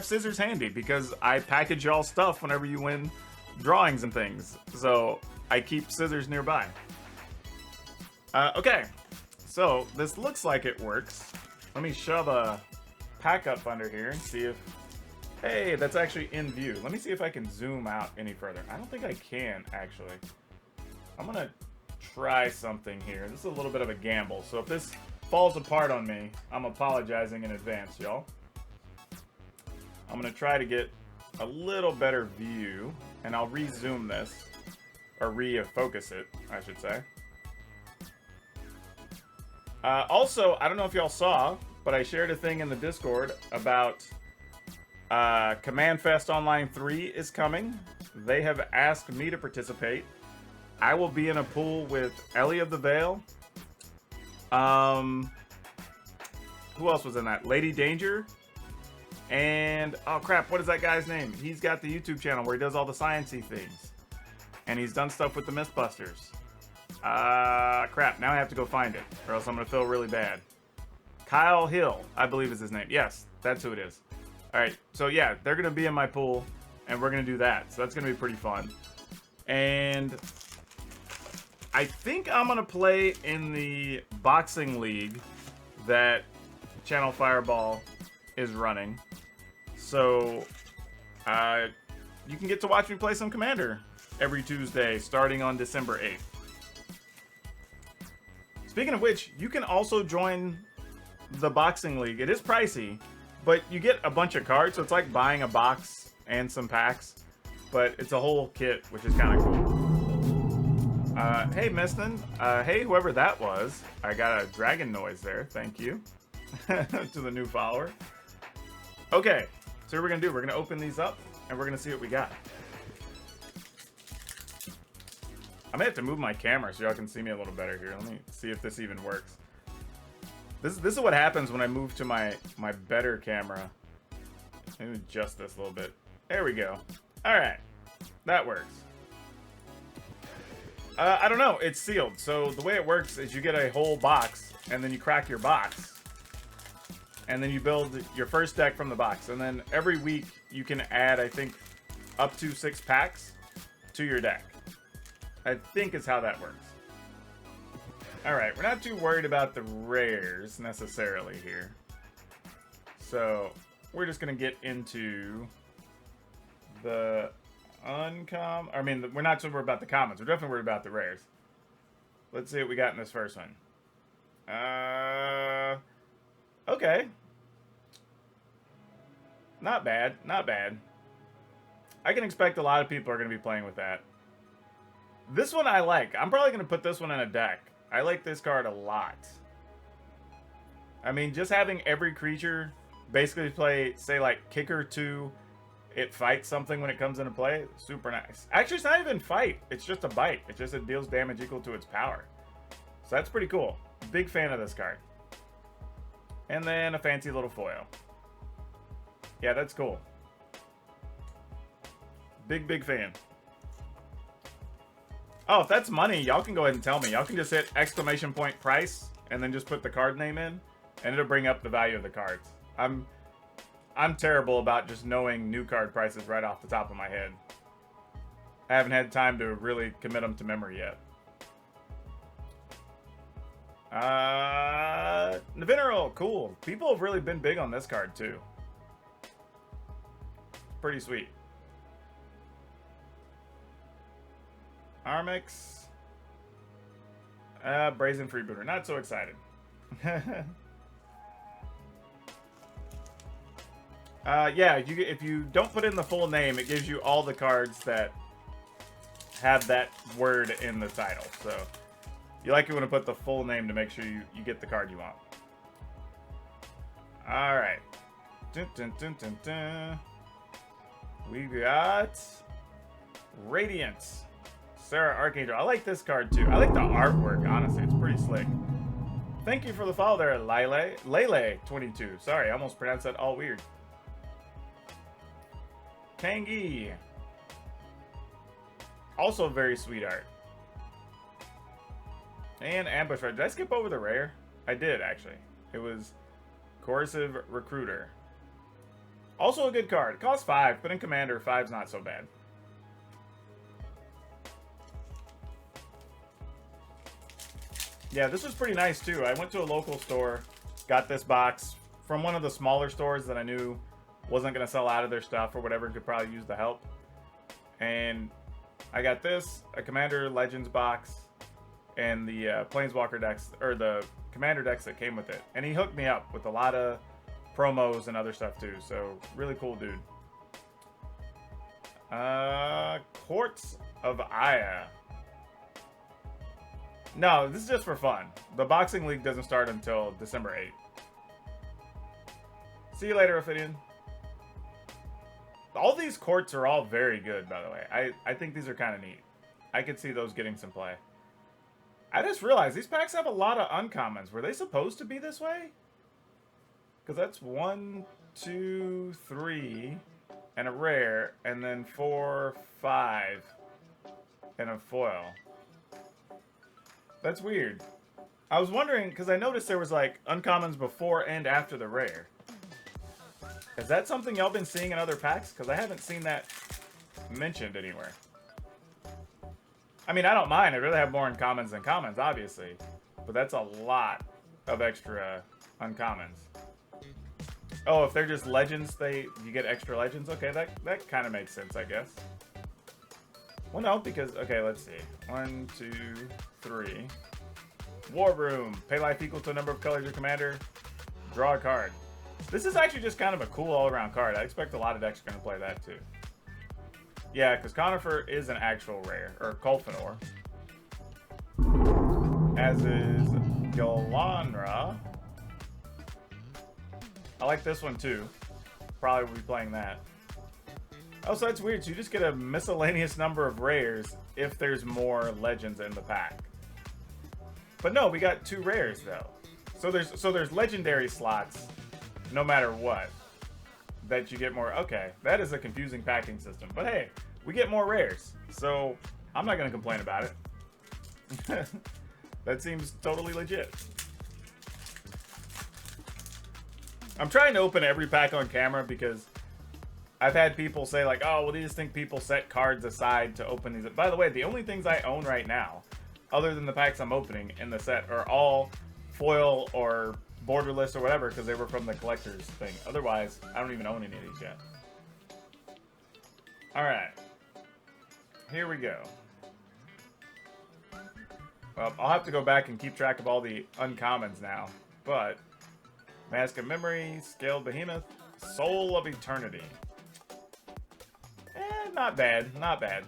have scissors handy because I package y'all stuff whenever you win drawings and things. So I keep scissors nearby. Okay, so this looks like it works. Let me shove a pack up under here and see if... Hey, that's actually in view. Let me see if I can zoom out any further. I don't think I can, actually. I'm gonna try something here. This is a little bit of a gamble, so if this falls apart on me, I'm apologizing in advance, y'all. I'm gonna try to get a little better view, and I'll re-zoom this, or re-focus it, I should say. Also, I don't know if y'all saw, but I shared a thing in the Discord about Command Fest Online 3 is coming. They have asked me to participate. I will be in a pool with Ellie of the Veil. Who else was in that? Lady Danger. And, oh crap, what is that guy's name? He's got the YouTube channel where he does all the sciencey things. And he's done stuff with the Mythbusters. Crap, now I have to go find it, or else I'm gonna feel really bad. Kyle Hill, I believe is his name. Yes, that's who it is. Alright, so yeah, they're gonna be in my pool, and we're gonna do that. So that's gonna be pretty fun. And I think I'm gonna play in the boxing league that Channel Fireball is running. So you can get to watch me play some Commander every Tuesday starting on December 8th. Speaking of which, you can also join the boxing league. It is pricey, but you get a bunch of cards, so it's like buying a box and some packs, but it's a whole kit, which is kind of cool. Hey, Miston. Hey, whoever that was. I got a dragon noise there. Thank you to the new follower. Okay, so what we're going to do, we're going to open these up, and we're going to see what we got. I may have to move my camera so y'all can see me a little better here. Let me see if this even works. This is what happens when I move to my better camera. Let me adjust this a little bit. There we go. All right, that works. I don't know, it's sealed. So the way it works is you get a whole box, and then you crack your box. And then you build your first deck from the box. And then every week you can add, I think, up to 6 packs to your deck. I think is how that works. Alright, we're not too worried about the rares necessarily here. So we're just going to get into the uncommon. I mean, we're not so worried about the commons. We're definitely worried about the rares. Let's see what we got in this first one. Okay. Not bad. Not bad. I can expect a lot of people are going to be playing with that. This one I like. I'm probably going to put this one in a deck. I like this card a lot. I mean, just having every creature basically play, say, like, Kicker 2, it fights something when it comes into play. Super nice. Actually, it's not even fight. It's just a bite. It just it deals damage equal to its power. So that's pretty cool. Big fan of this card. And then a fancy little foil. Yeah, that's cool. Big fan. Oh, if that's money, y'all can go ahead and tell me. Y'all can just hit ! price and then just put the card name in, and it'll bring up the value of the cards. I'm terrible about just knowing new card prices right off the top of my head. I haven't had time to really commit them to memory yet. Navineral, cool. People have really been big on this card too. Pretty sweet. Armix. Brazen Freebooter. Not so excited. Yeah, if you don't put in the full name, it gives you all the cards that have that word in the title. So you like it when I put the full name to make sure you get the card you want. Alright. Dun, dun, dun, dun, dun. We got Radiance. Sarah Archangel. I like this card too. I like the artwork, honestly. It's pretty slick. Thank you for the follow there, Lele22. Sorry, I almost pronounced that all weird. Tangy. Also very sweet art. And Ambush Rider. Did I skip over the rare? I did, actually. It was Coercive Recruiter. Also a good card. Costs 5, but in Commander, 5's not so bad. Yeah, this was pretty nice too. I went to a local store, got this box from one of the smaller stores that I knew wasn't going to sell out of their stuff or whatever, could probably use the help. And I got this, a Commander Legends box, and the Planeswalker decks, or the Commander decks that came with it. And he hooked me up with a lot of promos and other stuff too, so really cool dude. Courts of Aya. No, this is just for fun. The boxing league doesn't start until December 8th. See you later, Ophidian. All these courts are all very good, by the way. I think these are kind of neat. I could see those getting some play. I just realized these packs have a lot of uncommons. Were they supposed to be this way? Because that's 1, 2, 3, and a rare, and then 4, 5, and a foil. That's weird. I was wondering, because I noticed there was like uncommons before and after the rare. Is that something y'all been seeing in other packs? Because I haven't seen that mentioned anywhere. I mean, I don't mind. I'd rather have more uncommons than commons, obviously. But that's a lot of extra uncommons. Oh, if they're just legends, you get extra legends? Okay, that kind of makes sense, I guess. Well, no, because, okay, let's see. 1, 2, 3. War Room. Pay life equal to a number of colors your commander. Draw a card. This is actually just kind of a cool all-around card. I expect a lot of decks are going to play that, too. Yeah, because Conifer is an actual rare. Or Colfinor. As is Galanra. I like this one, too. Probably will be playing that. Oh, so that's weird. So you just get a miscellaneous number of rares if there's more legends in the pack. But no, we got 2 rares though. So there's legendary slots, no matter what, that you get more. Okay, that is a confusing packing system. But hey, we get more rares, so I'm not gonna complain about it. That seems totally legit. I'm trying to open every pack on camera because I've had people say like, oh, well, they just think people set cards aside to open these. By the way, the only things I own right now, other than the packs I'm opening in the set, are all foil or borderless or whatever because they were from the collector's thing. Otherwise, I don't even own any of these yet. All right. Here we go. Well, I'll have to go back and keep track of all the uncommons now. But Mask of Memory, Scaled Behemoth, Soul of Eternity. Not bad, not bad.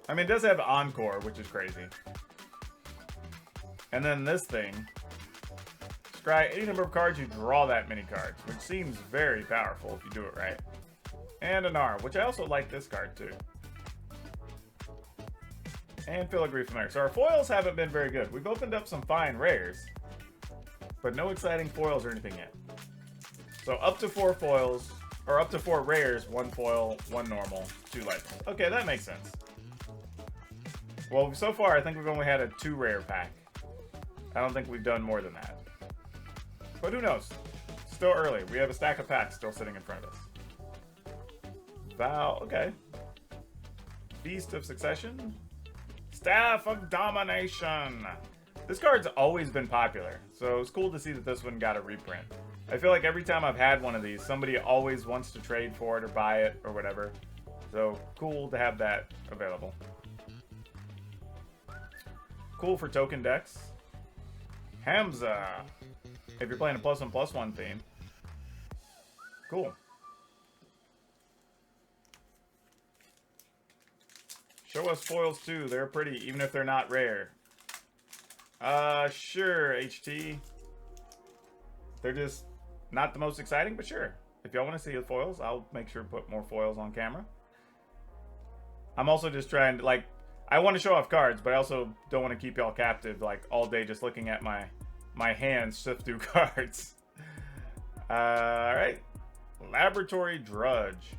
I mean, it does have Encore, which is crazy. And then this thing. Scry any number of cards, you draw that many cards, which seems very powerful if you do it right. And an R, which I also like this card too. And Filigree Familiar. So our foils haven't been very good. We've opened up some fine rares, but no exciting foils or anything yet. So up to 4 foils. Or up to 4 rares, 1 foil, 1 normal, 2 legends. Okay, that makes sense. Well, so far, I think we've only had a 2 rare pack. I don't think we've done more than that. But who knows? Still early. We have a stack of packs still sitting in front of us. Vow, okay. Feast of Succession. Staff of Domination. This card's always been popular, so it's cool to see that this one got a reprint. I feel like every time I've had one of these, somebody always wants to trade for it or buy it or whatever. So cool to have that available. Cool for token decks. Hamza. If you're playing a +1/+1 theme. Cool. Show us foils too. They're pretty, even if they're not rare. Sure, HT. They're just not the most exciting, but sure. If y'all want to see the foils, I'll make sure to put more foils on camera. I'm also just trying to, like, I want to show off cards, but I also don't want to keep y'all captive, like, all day just looking at my hands sift through cards. Alright. Laboratory Drudge.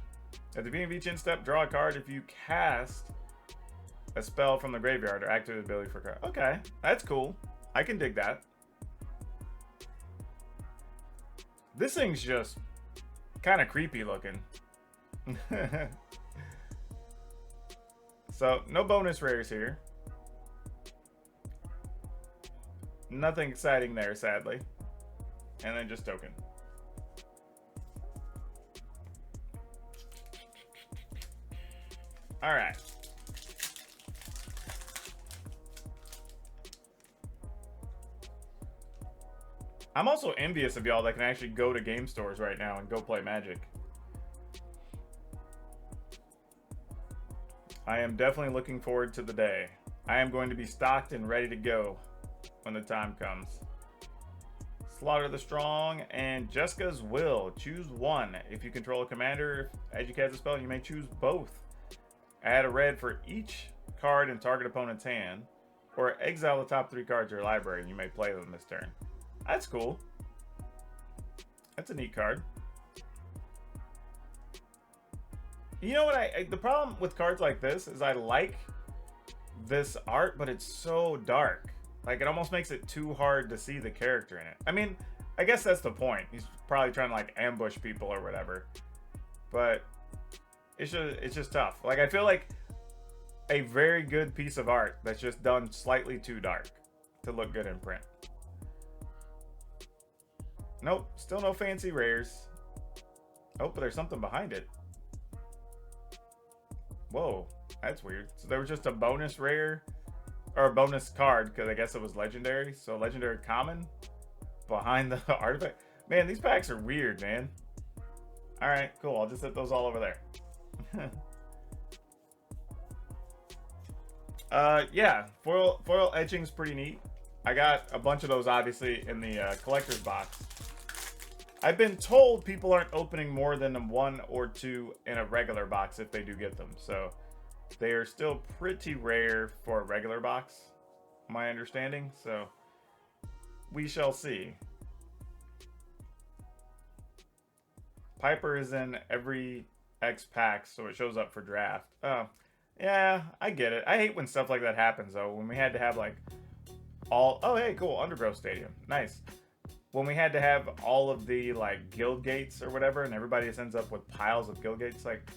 At the beginning of each end step, draw a card if you cast a spell from the graveyard or activate the ability for a card. Okay, that's cool. I can dig that. This thing's just Kind of creepy looking. So, no bonus rares here. Nothing exciting there, sadly. And then just token. Alright. I'm also envious of y'all that can actually go to game stores right now and go play Magic. I am definitely looking forward to the day. I am going to be stocked and ready to go when the time comes. Slaughter the Strong and Jessica's Will. Choose one. If you control a commander, as you cast a spell, you may choose both. Add a red for each card in target opponent's hand, or exile the top 3 cards of your library, and you may play them this turn. That's cool. That's a neat card. You know what? The problem with cards like this is I like this art, but it's so dark. Like, it almost makes it too hard to see the character in it. I mean, I guess that's the point. He's probably trying to, like, ambush people or whatever. But it's just tough. Like, I feel like a very good piece of art that's just done slightly too dark to look good in print. Nope, still no fancy rares. Oh, but there's something behind it. Whoa, that's weird. So there was just a bonus rare, or a bonus card, because I guess it was legendary. So legendary common behind the artifact. Man, these packs are weird, man. All right, cool. I'll just hit those all over there. Yeah, foil etching's pretty neat. I got a bunch of those, obviously, in the collector's box. I've been told people aren't opening more than 1 or 2 in a regular box if they do get them. So they are still pretty rare for a regular box, my understanding. So we shall see. Piper is in every X pack, so it shows up for draft. Oh, yeah, I get it. I hate when stuff like that happens, though. When we had to have, like, all... Oh, hey, cool. Undergrowth Stadium. Nice. When we had to have all of the, like, guild gates or whatever, and everybody just ends up with piles of guild gates, like,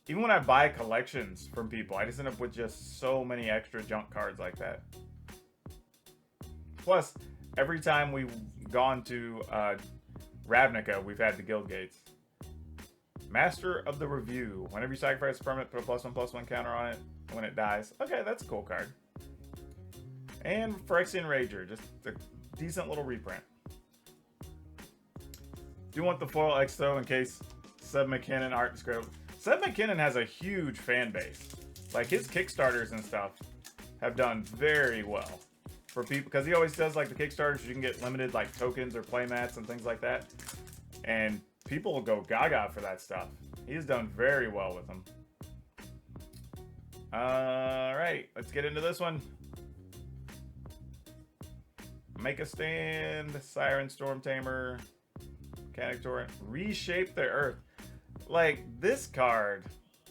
even when I buy collections from people, I just end up with just so many extra junk cards like that. Plus, every time we've gone to Ravnica, we've had the guild gates. Master of the Review. Whenever you sacrifice a permanent, put a +1/+1 counter on it when it dies. Okay, that's a cool card. And Phyrexian Rager, just a decent little reprint. Do want the foil X though, in case Seb McKinnon art is great. Seb McKinnon has a huge fan base. Like, his Kickstarters and stuff have done very well for people, because he always does, like, the Kickstarters. You can get limited, like, tokens or playmats and things like that, and people will go gaga for that stuff. He's done very well with them. All right, let's get into this one. Make a Stand, Siren Storm Tamer, Mechanic Torrent, Reshape the Earth. Like, this card,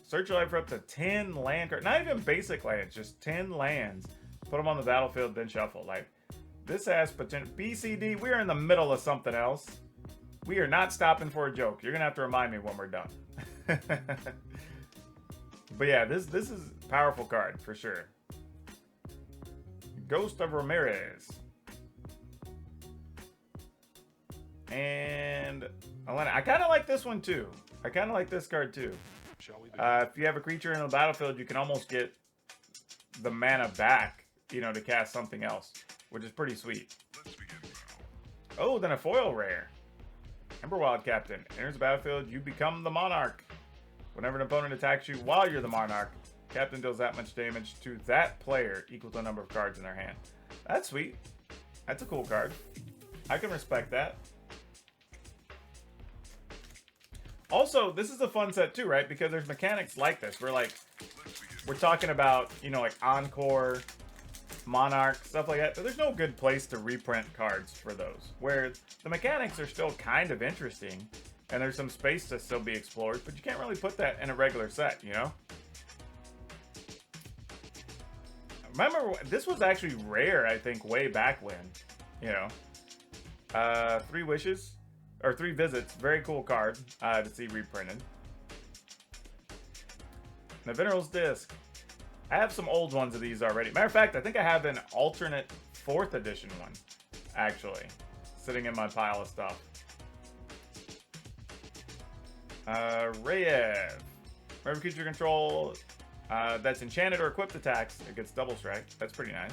search your life for up to 10 land cards. Not even basic lands, just 10 lands. Put them on the battlefield, then shuffle. Like, this has potential. BCD, we are in the middle of something else. We are not stopping for a joke. You're going to have to remind me when we're done. But yeah, this is a powerful card, for sure. Ghost of Ramirez. And Elena. I kind of like this one, too. I kind of like this card, too. If you have a creature in the battlefield, you can almost get the mana back, you know, to cast something else, which is pretty sweet. Oh, then a foil rare. Emberwild Captain. Enters the battlefield, you become the Monarch. Whenever an opponent attacks you while you're the Monarch, Captain deals that much damage to that player equal to the number of cards in their hand. That's sweet. That's a cool card. I can respect that. Also, this is a fun set too, right? Because there's mechanics like this. We're talking about, you know, like Encore, Monarch, stuff like that. But there's no good place to reprint cards for those, where the mechanics are still kind of interesting, and there's some space to still be explored, but you can't really put that in a regular set, you know? Remember, this was actually rare, I think, way back when, you know? 3 Wishes. or 3 visits. Very cool card to see reprinted. The Minerals Disc. I have some old ones of these already. Matter of fact, I think I have an alternate 4th edition one, actually, sitting in my pile of stuff. Rayev. Whenever creature control that's enchanted or equipped attacks, it gets double strike. That's pretty nice.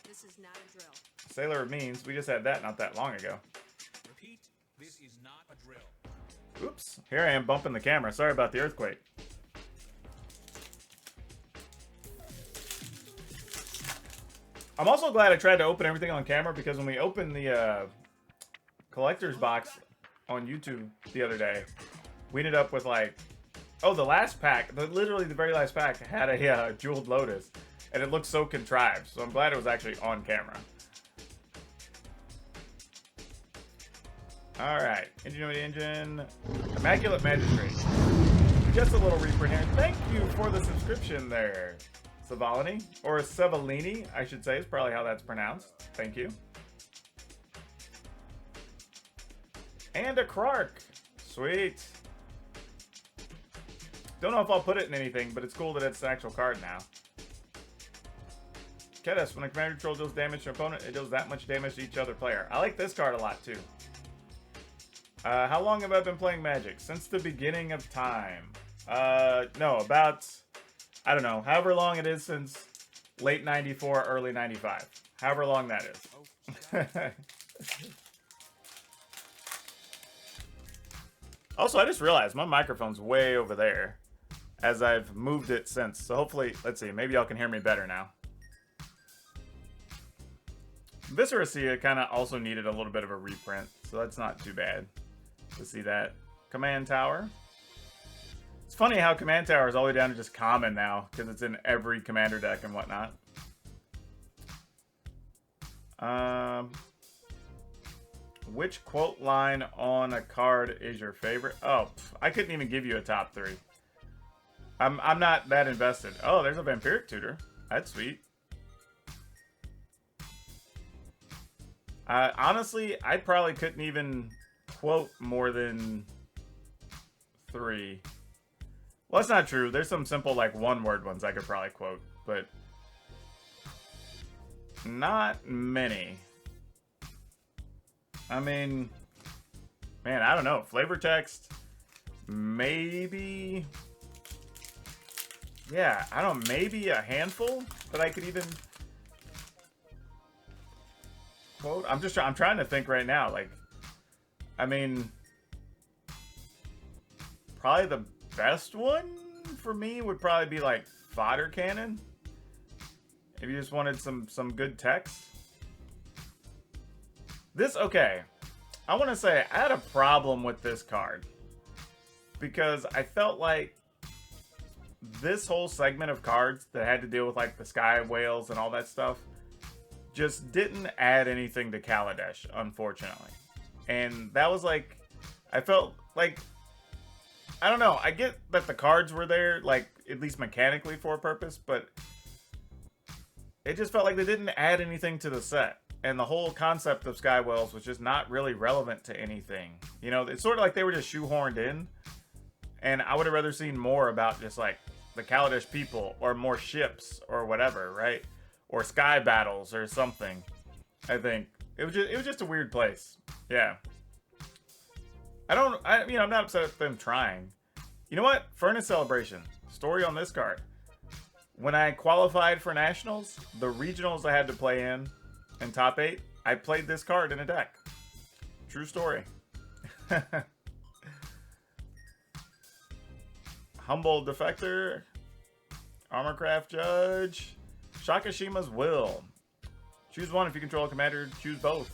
This is not a drill. Sailor of Means. We just had that not that long ago. Repeat, this is not a drill. Oops. Here I am bumping the camera. Sorry about the earthquake. I'm also glad I tried to open everything on camera, because when we opened the collector's box on YouTube the other day, we ended up with like, oh, the last pack, literally the very last pack had a Jeweled Lotus, and it looked so contrived. So I'm glad it was actually on camera. All right, Ingenuity Engine, Immaculate Magistrate. Just a little reprint here. Thank you for the subscription there, Savalini, or Sevalini, I should say, is probably how that's pronounced. Thank you. And a Krark. Sweet. Don't know if I'll put it in anything, but it's cool that it's an actual card now. Kedis, when a commander control deals damage to an opponent, it deals that much damage to each other player. I like this card a lot, too. How long have I been playing Magic? Since the beginning of time. No, about, I don't know, however long it is since late 94, early 95. However long that is. Also, I just realized my microphone's way over there as I've moved it since. So hopefully, let's see, maybe y'all can hear me better now. Visceracia kind of also needed a little bit of a reprint, so that's not too bad to see that. Command Tower. It's funny how Command Tower is all the way down to just common now, because it's in every commander deck and whatnot. Which quote line on a card is your favorite? Oh, I couldn't even give you a top 3. I'm not that invested. Oh, there's a Vampiric Tutor. That's sweet. Honestly, I probably couldn't even quote more than 3. Well, that's not true. There's some simple, like, one-word ones I could probably quote, but not many. I mean, man, I don't know. Flavor text, maybe. Yeah, I don't know, maybe a handful that I could even quote. I'm trying to think right now. Like, I mean, probably the best one for me would probably be like Fodder Cannon. If you just wanted some good text. This, okay, I want to say I had a problem with this card because I felt like this whole segment of cards that had to deal with like the Sky Whales and all that stuff just didn't add anything to Kaladesh, unfortunately. And that was like, I felt like, I don't know, I get that the cards were there, like, at least mechanically for a purpose, but it just felt like they didn't add anything to the set. And the whole concept of Sky Whales was just not really relevant to anything. You know, it's sort of like they were just shoehorned in. And I would have rather seen more about just like the Kaladesh people or more ships or whatever, right? Or sky battles or something. I think it was just a weird place. Yeah. I'm not upset with them trying. You know what? Furnace Celebration. Story on this card. When I qualified for Nationals, the regionals I had to play in top 8, I played this card in a deck. True story. Humble Defector. Armorcraft Judge. Shakashima's Will. Choose one if you control a commander. Choose both.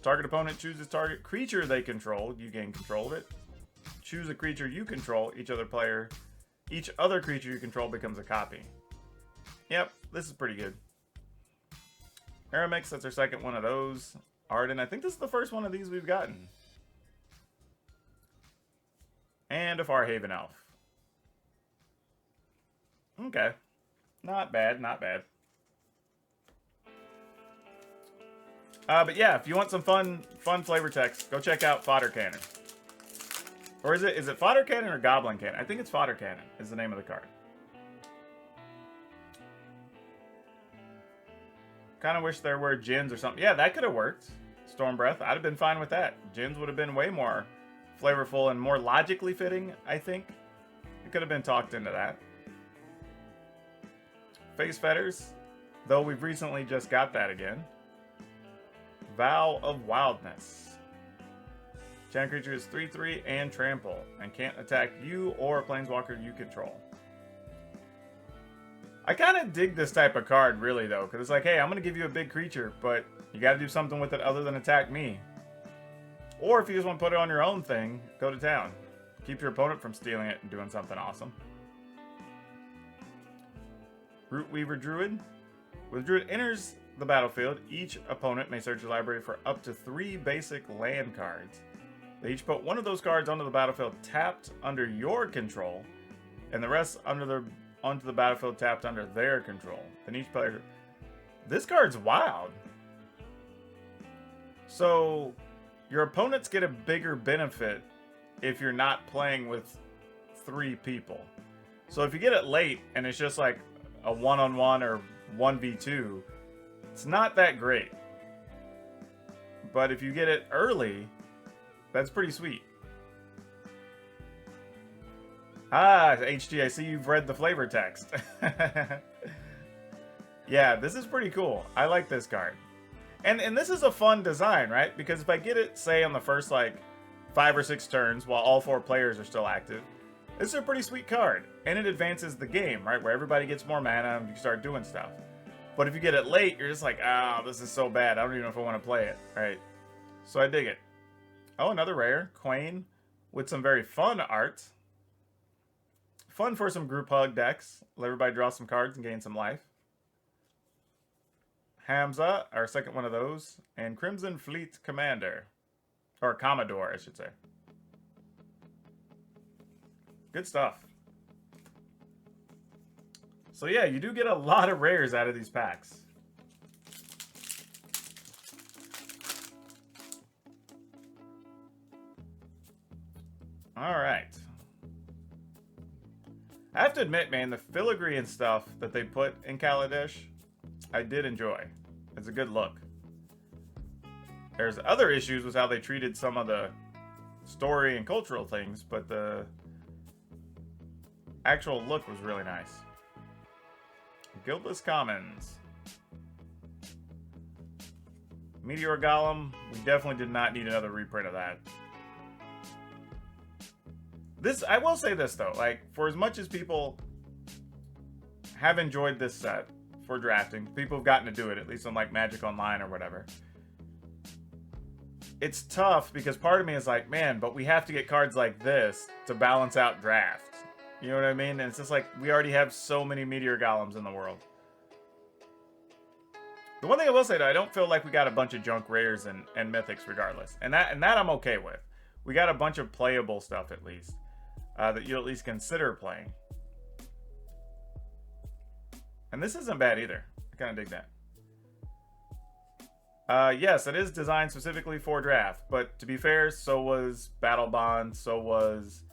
Target opponent chooses target creature they control. You gain control of it. Choose a creature you control. Each other creature you control becomes a copy. Yep, this is pretty good. Aramix, that's our second one of those. Arden, I think this is the first one of these we've gotten. And a Farhaven Elf. Okay. Not bad, not bad. But yeah, if you want some fun flavor text, go check out Fodder Cannon. Or is it Fodder Cannon or Goblin Cannon? I think it's Fodder Cannon is the name of the card. Kind of wish there were Djinns or something. Yeah, that could have worked. Storm Breath, I'd have been fine with that. Djinns would have been way more flavorful and more logically fitting, I think. It could have been talked into that. Face Fetters, though we've recently just got that again. Vow of Wildness. Chant creature is 3/3 and trample, and can't attack you or a planeswalker you control. I kind of dig this type of card, really, though, because it's like, hey, I'm going to give you a big creature, but you got to do something with it other than attack me. Or if you just want to put it on your own thing, go to town. Keep your opponent from stealing it and doing something awesome. Rootweaver Druid. When the Druid enters the battlefield, each opponent may search your library for up to 3 basic land cards. They each put one of those cards onto the battlefield tapped under your control, and the rest onto the battlefield tapped under their control. Then each player... This card's wild. So, your opponents get a bigger benefit if you're not playing with 3 people. So if you get it late and it's just like a 1-on-1 or 1v2, it's not that great. But if you get it early, that's pretty sweet. Ah, HG, I see you've read the flavor text. Yeah, this is pretty cool. I like this card. And this is a fun design, right? Because if I get it, say, on the first, like, 5 or 6 turns while all 4 players are still active, this is a pretty sweet card. And it advances the game, right? Where everybody gets more mana and you start doing stuff. But if you get it late, you're just like, ah, this is so bad. I don't even know if I want to play it, right? So I dig it. Oh, another rare. Quain with some very fun art. Fun for some group hug decks. Let everybody draw some cards and gain some life. Hamza, our second one of those. And Crimson Fleet Commander. Or Commodore, I should say. Good stuff. So yeah, you do get a lot of rares out of these packs. Alright. I have to admit, man, the filigree and stuff that they put in Kaladesh, I did enjoy. It's a good look. There's other issues with how they treated some of the story and cultural things, but the actual look was really nice. Guildless Commons. Meteor Golem, we definitely did not need another reprint of that. This, I will say this though, like, for as much as people have enjoyed this set for drafting, people have gotten to do it, at least on like Magic Online or whatever. It's tough because part of me is like, man, but we have to get cards like this to balance out draft. You know what I mean? And it's just like, we already have so many Meteor Golems in the world. The one thing I will say though, I don't feel like we got a bunch of junk rares and mythics regardless. And that I'm okay with. We got a bunch of playable stuff at least. That you'll at least consider playing. And this isn't bad either. I kind of dig that. Yes, it is designed specifically for draft. But to be fair, so was Battle Bond, so was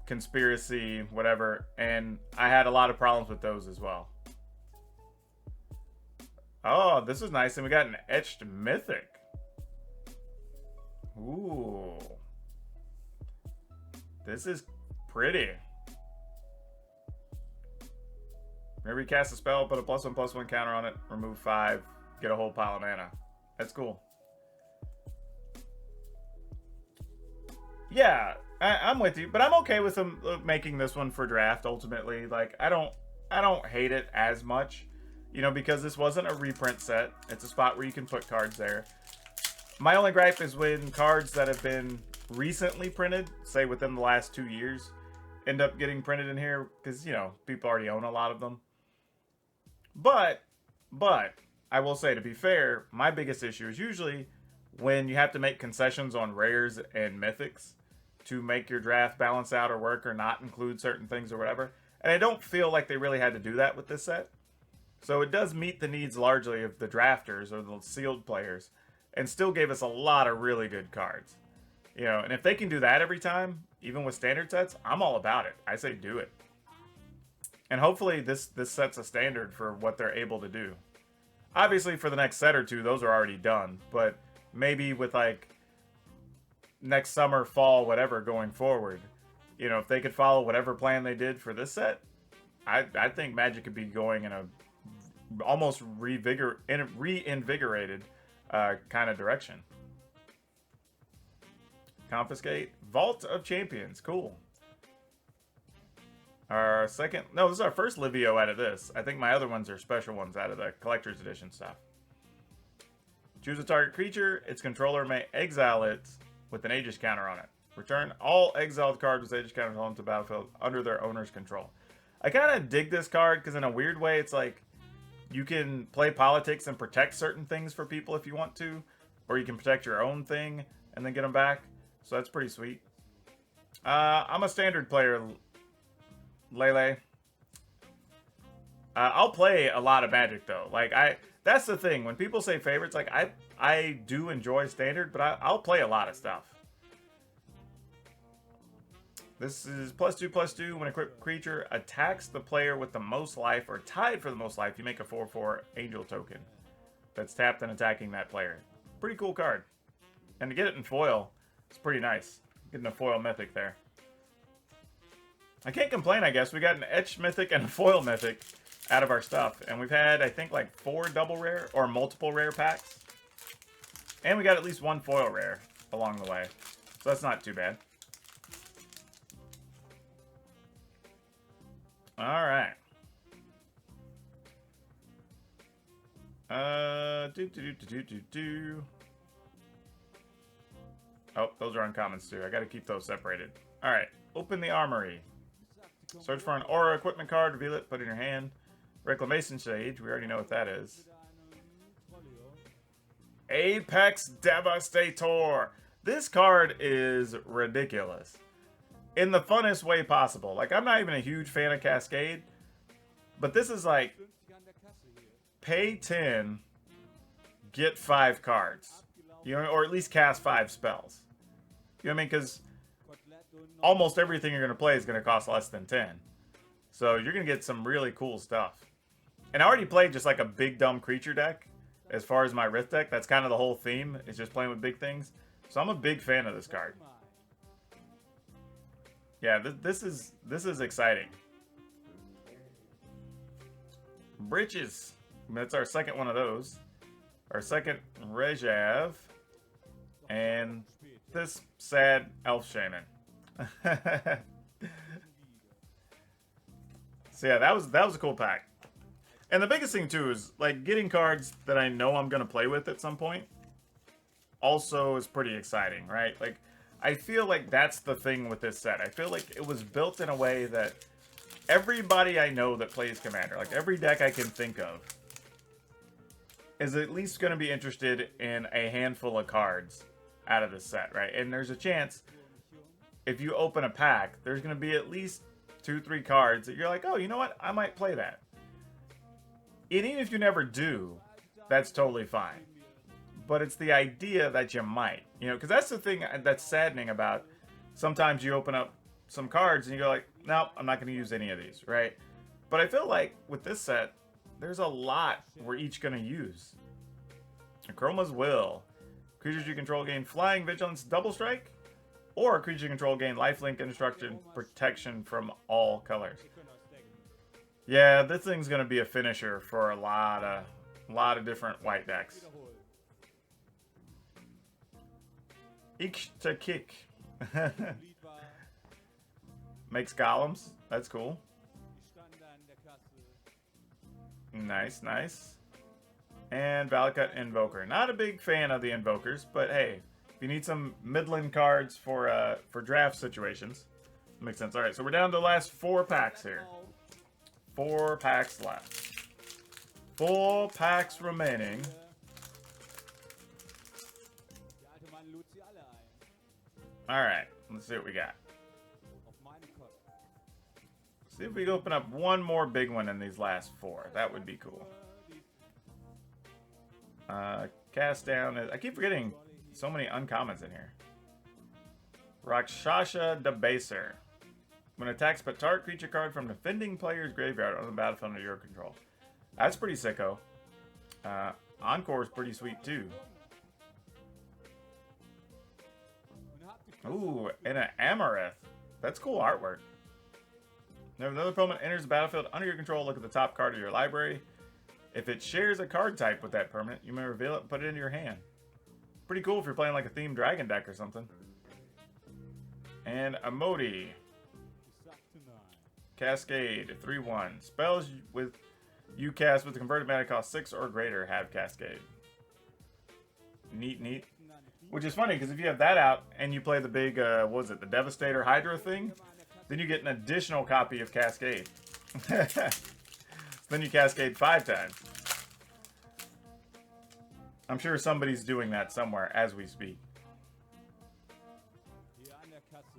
Conspiracy, whatever. And I had a lot of problems with those as well. Oh, this is nice. And we got an Etched Mythic. Ooh. This is pretty. Whenever you cast a spell, put a +1/+1 counter on it, remove 5, get a whole pile of mana. That's cool. Yeah, I'm with you, but I'm okay with them making this one for draft ultimately. Like, I don't hate it as much, you know, because this wasn't a reprint set. It's a spot where you can put cards there. My only gripe is when cards that have been recently printed, say within the last 2 years, end up getting printed in here because, you know, people already own a lot of them. But I will say, to be fair, my biggest issue is usually when you have to make concessions on rares and mythics to make your draft balance out or work or not include certain things or whatever. And I don't feel like they really had to do that with this set. So it does meet the needs largely of the drafters or the sealed players, and still gave us a lot of really good cards. You know, and if they can do that every time, even with standard sets, I'm all about it. I say do it. And hopefully this sets a standard for what they're able to do. Obviously for the next set or two, those are already done, but maybe with like next summer, fall, whatever going forward, you know, if they could follow whatever plan they did for this set, I think Magic could be going in a almost reinvigorated kind of direction. Confiscate. Vault of Champions. Cool. Our second... No, this is our first Livio out of this. I think my other ones are special ones out of the Collector's Edition stuff. Choose a target creature. Its controller may exile it with an Aegis counter on it. Return all exiled cards with Aegis counters home to the battlefield under their owner's control. I kind of dig this card because in a weird way, it's like you can play politics and protect certain things for people if you want to, or you can protect your own thing and then get them back. So that's pretty sweet. I'm a standard player, Lele. I'll play a lot of Magic though. Like that's the thing. When people say favorites, like I do enjoy standard, but I'll play a lot of stuff. This is +2/+2. When a creature attacks the player with the most life or tied for the most life, you make a 4/4 angel token that's tapped and attacking that player. Pretty cool card. And to get it in foil, it's pretty nice. Getting a foil mythic there. I can't complain, I guess. We got an etched mythic and a foil mythic out of our stuff. And we've had, I think, like 4 double rare or multiple rare packs. And we got at least 1 foil rare along the way. So that's not too bad. Alright. Oh, those are uncommons too. I gotta keep those separated. Alright. Open the armory. Search for an aura equipment card, reveal it, put it in your hand. Reclamation Sage, we already know what that is. Apex Devastator. This card is ridiculous. In the funnest way possible. Like, I'm not even a huge fan of Cascade, but this is like, pay 10, get 5 cards. You know, or at least cast 5 spells. You know what I mean? Because almost everything you're going to play is going to cost less than 10. So you're going to get some really cool stuff. And I already played just like a big dumb creature deck. As far as my Rift deck, that's kind of the whole theme. Is just playing with big things. So I'm a big fan of this card. Yeah, this is exciting. Britches. That's our second one of those. Our second Rejav. And this sad Elf Shaman. So yeah, that was a cool pack. And the biggest thing too is like getting cards that I know I'm gonna play with at some point also is pretty exciting, right? Like I feel like that's the thing with this set. I feel like it was built in a way that everybody I know that plays Commander, like every deck I can think of, is at least going to be interested in a handful of cards out of this set, right? And there's a chance if you open a pack, there's going to be at least 2-3 cards that you're like, oh, you know what? I might play that. And even if you never do, that's totally fine. But it's the idea that you might, you know, because that's the thing that's saddening about sometimes you open up some cards and you go like, nope, I'm not going to use any of these, right? But I feel like with this set, there's a lot we're each going to use. Chroma's Will. Creatures you control gain Flying, Vigilance, Double Strike. Or creatures you control gain Lifelink, Indestruction, Protection from all colors. Yeah, this thing's going to be a finisher for a lot of different white decks. Ich to kick. Makes golems. That's cool. Nice, nice. And Valakut Invoker. Not a big fan of the Invokers, but hey, if you need some midland cards for draft situations, makes sense. All right, so we're down to the last 4 packs here. 4 packs left. 4 packs remaining. All right, let's see what we got. See if we can open up one more big one in these last 4. That would be cool. Cast down. I keep forgetting so many uncommons in here. Rakshasa Debaser. When attacks, put target creature card from defending player's graveyard on the battlefield under your control. That's pretty sicko. Encore is pretty sweet too. Ooh, and an Amarith. That's cool artwork. If another opponent enters the battlefield under your control, look at the top card of your library. If it shares a card type with that permanent, you may reveal it and put it into your hand. Pretty cool if you're playing like a themed dragon deck or something. And Amodi. Cascade, 3/1. Spells with you cast with the converted mana cost 6 or greater have Cascade. Neat, neat. Which is funny, because if you have that out and you play the big, what was it, the Devastator Hydra thing, then you get an additional copy of Cascade. Then you Cascade 5 times. I'm sure somebody's doing that somewhere as we speak.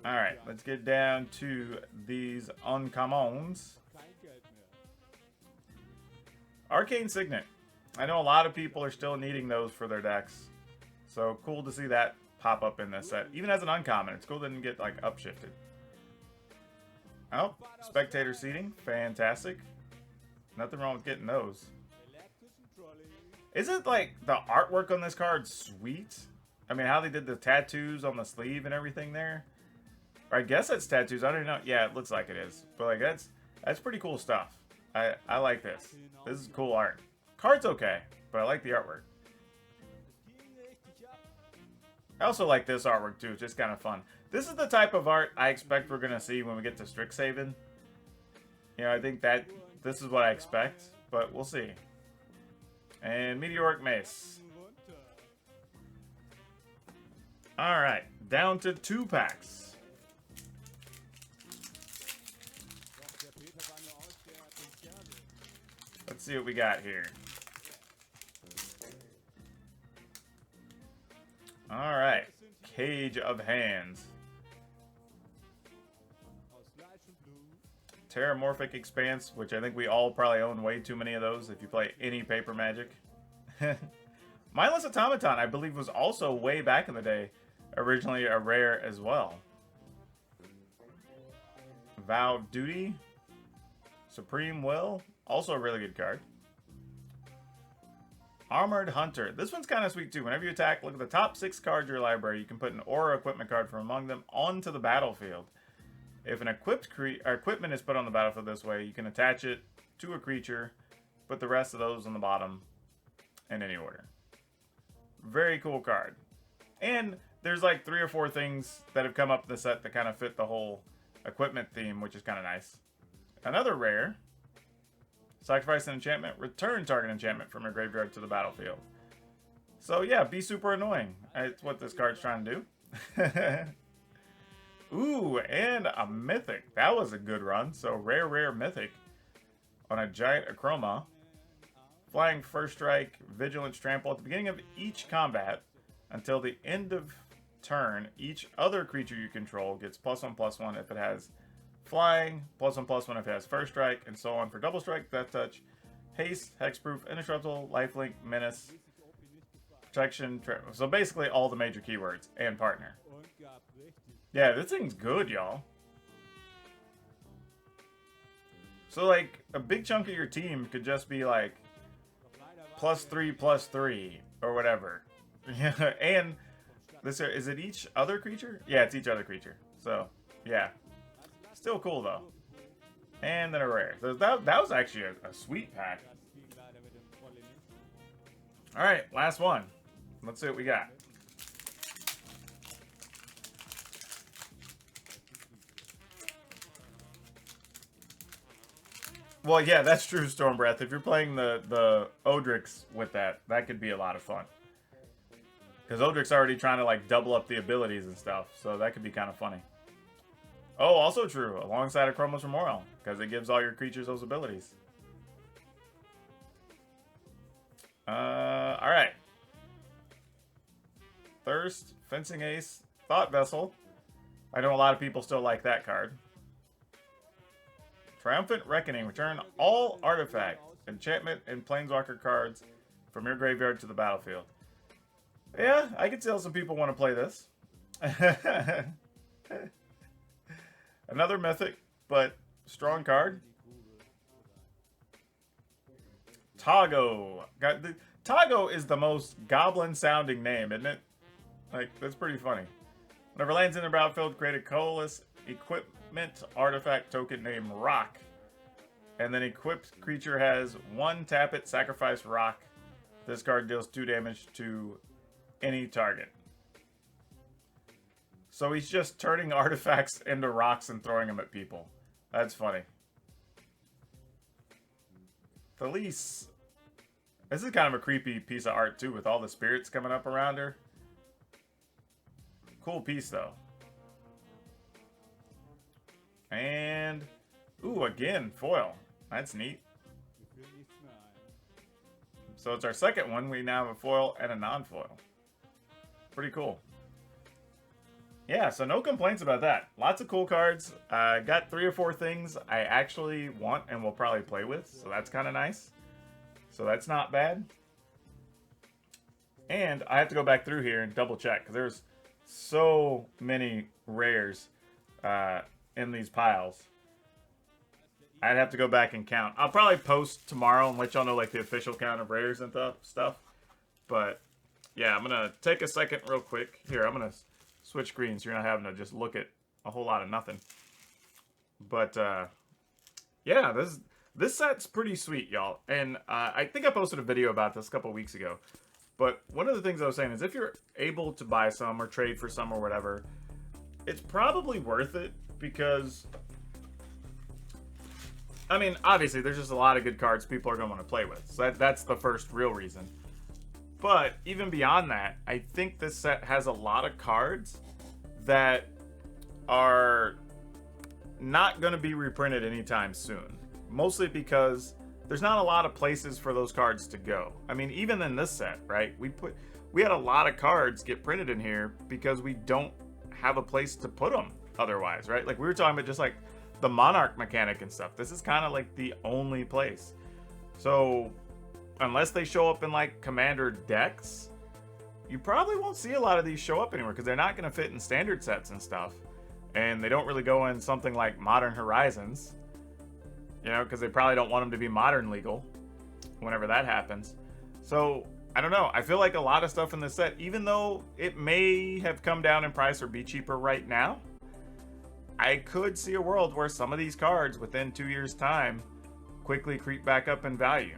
Alright, let's get down to these uncommons. Arcane Signet. I know a lot of people are still needing those for their decks. So cool to see that pop up in this set. Even as an uncommon, it's cool that it didn't get like upshifted. Oh, spectator seating. Fantastic. Nothing wrong with getting those. Isn't like the artwork on this card sweet? I mean, how they did the tattoos on the sleeve and everything there. Or I guess that's tattoos. I don't know. Yeah, it looks like it is. But like that's pretty cool stuff. I like this. This is cool art. Card's okay, but I like the artwork. I also like this artwork too. It's just kind of fun. This is the type of art I expect we're gonna see when we get to Strixhaven. You know, I think that this is what I expect, but we'll see. And Meteoric Mace. Alright, down to 2 packs. Let's see what we got here. Alright, Cage of Hands. Terramorphic Expanse, which I think we all probably own way too many of those if you play any paper Magic. Mindless Automaton, I believe, was also way back in the day originally a rare as well. Vow of Duty. Supreme Will, also a really good card. Armored Hunter. This one's kind of sweet too. Whenever you attack, look at the top 6 cards of your library. You can put an aura equipment card from among them onto the battlefield. If an equipment is put on the battlefield this way, you can attach it to a creature, put the rest of those on the bottom in any order. Very cool card. And there's like 3 or 4 things that have come up in the set that kind of fit the whole equipment theme, which is kind of nice. Another rare. Sacrifice an enchantment, return target enchantment from your graveyard to the battlefield. So yeah, be super annoying. That's what this card's trying to do. Ooh, and a mythic. That was a good run. So rare mythic on a giant Acroma. Flying first strike, vigilance trample. At the beginning of each combat, until the end of turn, each other creature you control gets +1/+1 if it has flying, +1/+1 if it has first strike, and so on for double strike, death touch, haste, hexproof, indestructible, lifelink, menace, protection. So basically all the major keywords and partner. Yeah, this thing's good, y'all. So like a big chunk of your team could just be like +3/+3 or whatever. Yeah, and this is it each other creature? Yeah, it's each other creature. So yeah. Still cool though. And then a rare. So that was actually a sweet pack. Alright, last one. Let's see what we got. Well, yeah, that's true, Stormbreath. If you're playing the Odrix with that could be a lot of fun. Because Odric's already trying to like double up the abilities and stuff, so that could be kind of funny. Oh, also true, alongside of Chroma's Memorial, because it gives all your creatures those abilities. Alright. Thirst, Fencing Ace, Thought Vessel. I know a lot of people still like that card. Triumphant Reckoning. Return all artifact, enchantment, and planeswalker cards from your graveyard to the battlefield. Yeah, I could tell some people want to play this. Another mythic, but strong card. Tago. Tago is the most goblin-sounding name, isn't it? Like, that's pretty funny. Whenever lands in the battlefield, create a colorless equipment artifact token named Rock. And then equipped creature has 1 tap it, sacrifice Rock. This card deals 2 damage to any target. So he's just turning artifacts into rocks and throwing them at people. That's funny. Felice. This is kind of a creepy piece of art too, with all the spirits coming up around her. Cool piece though. And, ooh, again, foil. That's neat. So it's our second one. We now have a foil and a non-foil. Pretty cool. Yeah, so no complaints about that. Lots of cool cards. Got 3 or 4 things I actually want and will probably play with. So that's kind of nice. So that's not bad. And I have to go back through here and double check, because there's so many rares in these piles. I'd have to go back and count. I'll probably post tomorrow and let y'all know like the official count of rares and stuff. But yeah, I'm gonna take a second real quick. Here, I'm gonna switch screens. You're not having to just look at a whole lot of nothing. But yeah, this set's pretty sweet, y'all. And I think I posted a video about this a couple weeks ago. But one of the things I was saying is if you're able to buy some or trade for some or whatever, it's probably worth it, because I mean, obviously, there's just a lot of good cards people are going to want to play with. So that's the first real reason. But even beyond that, I think this set has a lot of cards that are not going to be reprinted anytime soon. Mostly because there's not a lot of places for those cards to go. I mean, even in this set, right? We had a lot of cards get printed in here because we don't have a place to put them otherwise, right? Like we were talking about just like the Monarch mechanic and stuff. This is kind of like the only place. So unless they show up in like Commander decks, you probably won't see a lot of these show up anywhere, because they're not going to fit in standard sets and stuff. And they don't really go in something like Modern Horizons, you know, because they probably don't want them to be modern legal whenever that happens. So I don't know. I feel like a lot of stuff in this set, even though it may have come down in price or be cheaper right now, I could see a world where some of these cards within 2 years' time quickly creep back up in value.